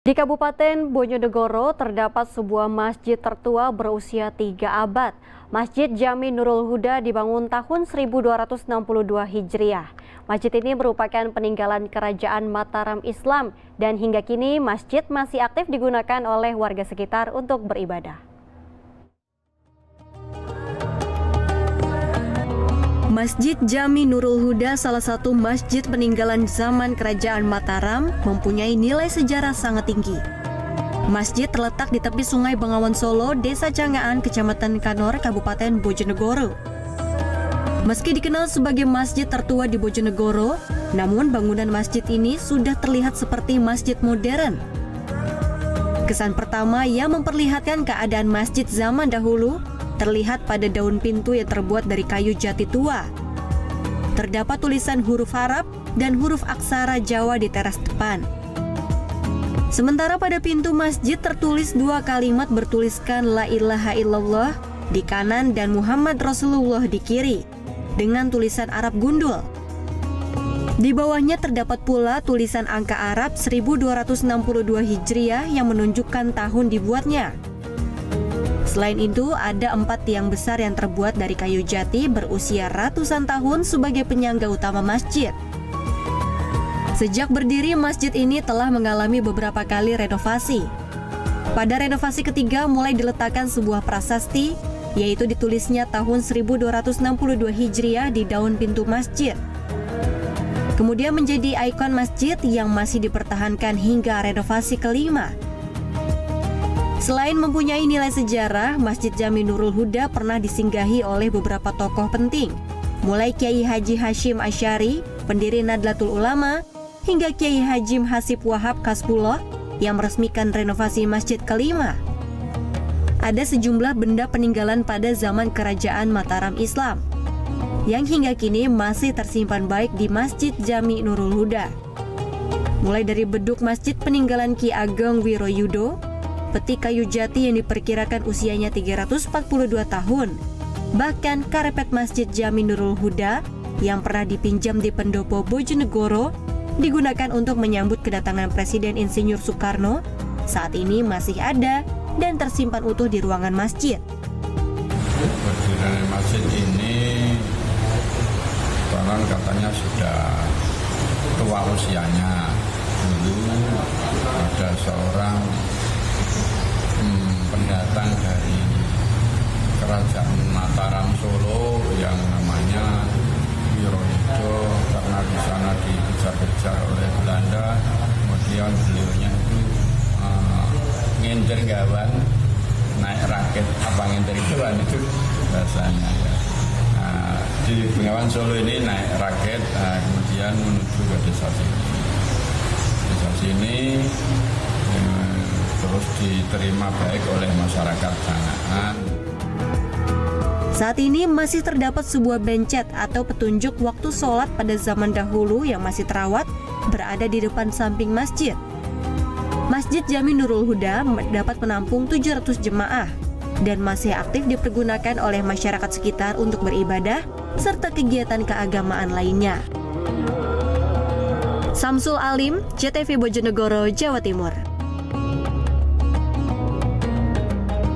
Di Kabupaten Bojonegoro terdapat sebuah masjid tertua berusia 3 abad. Masjid Jami Nurul Huda dibangun tahun 1262 Hijriah. Masjid ini merupakan peninggalan Kerajaan Mataram Islam dan hingga kini masjid masih aktif digunakan oleh warga sekitar untuk beribadah. Masjid Jami Nurul Huda, salah satu masjid peninggalan zaman Kerajaan Mataram, mempunyai nilai sejarah sangat tinggi. Masjid terletak di tepi Sungai Bengawan Solo, Desa Cangaan, Kecamatan Kanor, Kabupaten Bojonegoro. Meski dikenal sebagai masjid tertua di Bojonegoro, namun bangunan masjid ini sudah terlihat seperti masjid modern. Kesan pertama yang memperlihatkan keadaan masjid zaman dahulu terlihat pada daun pintu yang terbuat dari kayu jati tua. Terdapat tulisan huruf Arab dan huruf aksara Jawa di teras depan. Sementara pada pintu masjid tertulis dua kalimat bertuliskan La ilaha illallah di kanan dan Muhammad Rasulullah di kiri dengan tulisan Arab gundul. Di bawahnya terdapat pula tulisan angka Arab 1262 Hijriah yang menunjukkan tahun dibuatnya. Selain itu, ada 4 tiang besar yang terbuat dari kayu jati berusia ratusan tahun sebagai penyangga utama masjid. Sejak berdiri, masjid ini telah mengalami beberapa kali renovasi. Pada renovasi ketiga mulai diletakkan sebuah prasasti, yaitu ditulisnya tahun 1262 Hijriah di daun pintu masjid. Kemudian menjadi ikon masjid yang masih dipertahankan hingga renovasi kelima. Selain mempunyai nilai sejarah, Masjid Jami Nurul Huda pernah disinggahi oleh beberapa tokoh penting, mulai Kiai Haji Hashim Asy'ari, pendiri Nadlatul Ulama, hingga Kiai Haji Hasib Wahab Kasbullah yang meresmikan renovasi masjid kelima. Ada sejumlah benda peninggalan pada zaman Kerajaan Mataram Islam, yang hingga kini masih tersimpan baik di Masjid Jami Nurul Huda. Mulai dari beduk masjid peninggalan Ki Ageng Wiroyudo, peti kayu jati yang diperkirakan usianya 342 tahun, bahkan karpet Masjid Jami Nurul Huda yang pernah dipinjam di Pendopo Bojonegoro digunakan untuk menyambut kedatangan Presiden Insinyur Soekarno, saat ini masih ada dan tersimpan utuh di ruangan masjid. Berdirinya masjid ini konon katanya sudah tua usianya. Dulu ada seorang pendatang dari Kerajaan Mataram Solo yang namanya Wiroyudo, karena di sana dikejar-kejar oleh Belanda. Kemudian beliaunya itu ngenter gawan, naik rakit, apa ngenter gawan itu bahasanya ya. Di Bengawan Solo ini naik rakit, kemudian menuju ke desa sini. Desa sini terus diterima baik oleh masyarakat Cangaan. Saat ini masih terdapat sebuah bencet atau petunjuk waktu sholat pada zaman dahulu yang masih terawat berada di depan samping masjid. Masjid Jami Nurul Huda dapat menampung 700 jemaah dan masih aktif dipergunakan oleh masyarakat sekitar untuk beribadah serta kegiatan keagamaan lainnya. Samsul Alim, JTV Bojonegoro, Jawa Timur.